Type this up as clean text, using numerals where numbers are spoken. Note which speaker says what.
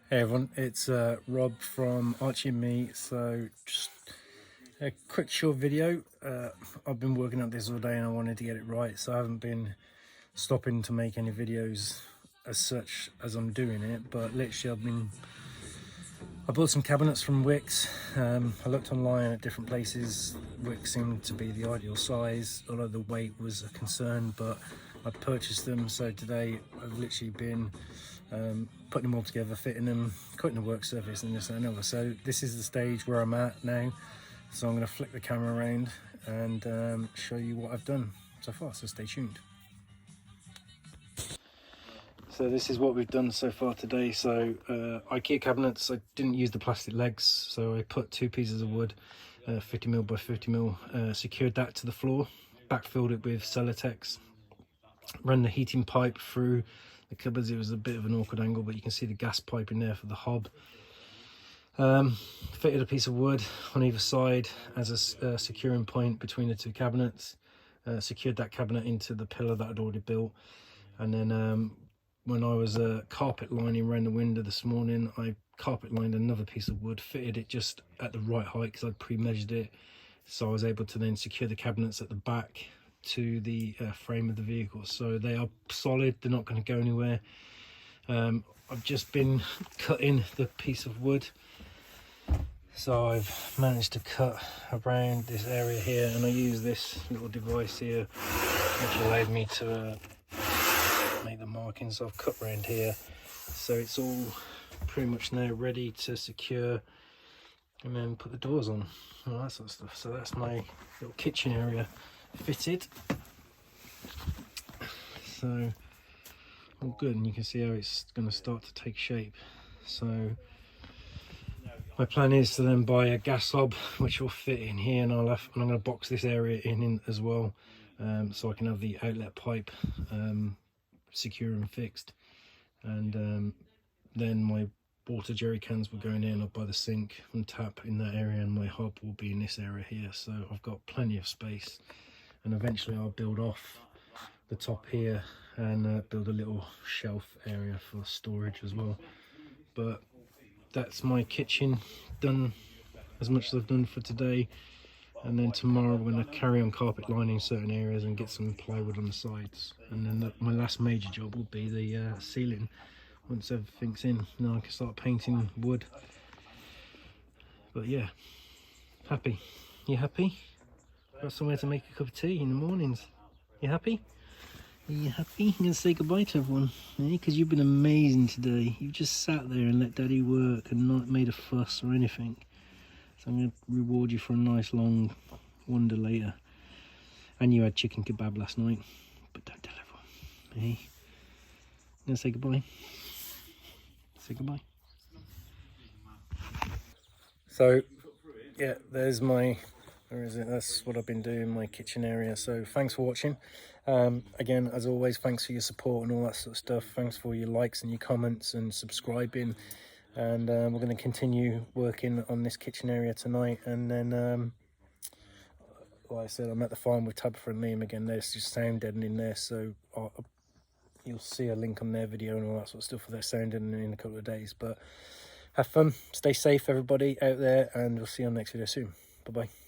Speaker 1: Hey everyone, it's Rob from Archie and Me. So just a quick short video. I've been working on this all day and I wanted to get it right, so I haven't been stopping to make any videos as such as I'm doing it. But literally I bought some cabinets from Wickes. I looked online at different places. Wickes seemed to be the ideal size, although the weight was a concern, but I purchased them. So today I've literally been putting them all together, fitting them, cutting the work surface and this and another. So this is the stage where I'm at now. So I'm going to flick the camera around and show you what I've done so far, so stay tuned. So this is what we've done so far today. So IKEA cabinets, I didn't use the plastic legs, so I put two pieces of wood, 50mm by 50mm, secured that to the floor, backfilled it with Celotex, ran the heating pipe through the cupboards. It was a bit of an awkward angle, but you can see the gas pipe in there for the hob. Fitted a piece of wood on either side as a securing point between the two cabinets, secured that cabinet into the pillar that I'd already built, and then when I was carpet lining around the window this morning, I carpet lined another piece of wood, fitted it just at the right height because I'd pre-measured it, so I was able to then secure the cabinets at the back to the frame of the vehicle. So they are solid, they're not going to go anywhere. I've just been cutting the piece of wood, so I've managed to cut around this area here, and I use this little device here which allowed me to make the markings. I've cut around here, so it's all pretty much now ready to secure and then put the doors on and all that sort of stuff. So that's my little kitchen area fitted, so all good, and you can see how it's going to start to take shape. So my plan is to then buy a gas hob which will fit in here, and I'm going to box this area in as well, so I can have the outlet pipe secure and fixed, and then my water jerry cans will go in here up by the sink and tap in that area, and my hob will be in this area here. So I've got plenty of space, and eventually I'll build off the top here and build a little shelf area for storage as well. But that's my kitchen done, as much as I've done for today. And then tomorrow I'm going to carry on carpet lining certain areas and get some plywood on the sides, and then my last major job will be the ceiling. Once everything's in, now I can start painting wood. But yeah, happy. You happy? Got somewhere to make a cup of tea in the mornings. You happy? Are you happy? I'm going to say goodbye to everyone, because you've been amazing today. You've just sat there and let Daddy work and not made a fuss or anything. So I'm going to reward you for a nice long wander later. And you had chicken kebab last night, but don't tell everyone. I'm going to say goodbye. Say goodbye. So yeah, there's my, where is it? That's what I've been doing, my kitchen area. So thanks for watching. Again, as always, thanks for your support and all that sort of stuff. Thanks for your likes and your comments and subscribing. And we're going to continue working on this kitchen area tonight. And then, like I said, I'm at the farm with Tabitha and Liam again. There's just sound deadening there, so you'll see a link on their video and all that sort of stuff for their sound deadening in a couple of days. But have fun, stay safe everybody out there, and we'll see you on the next video soon. Bye bye.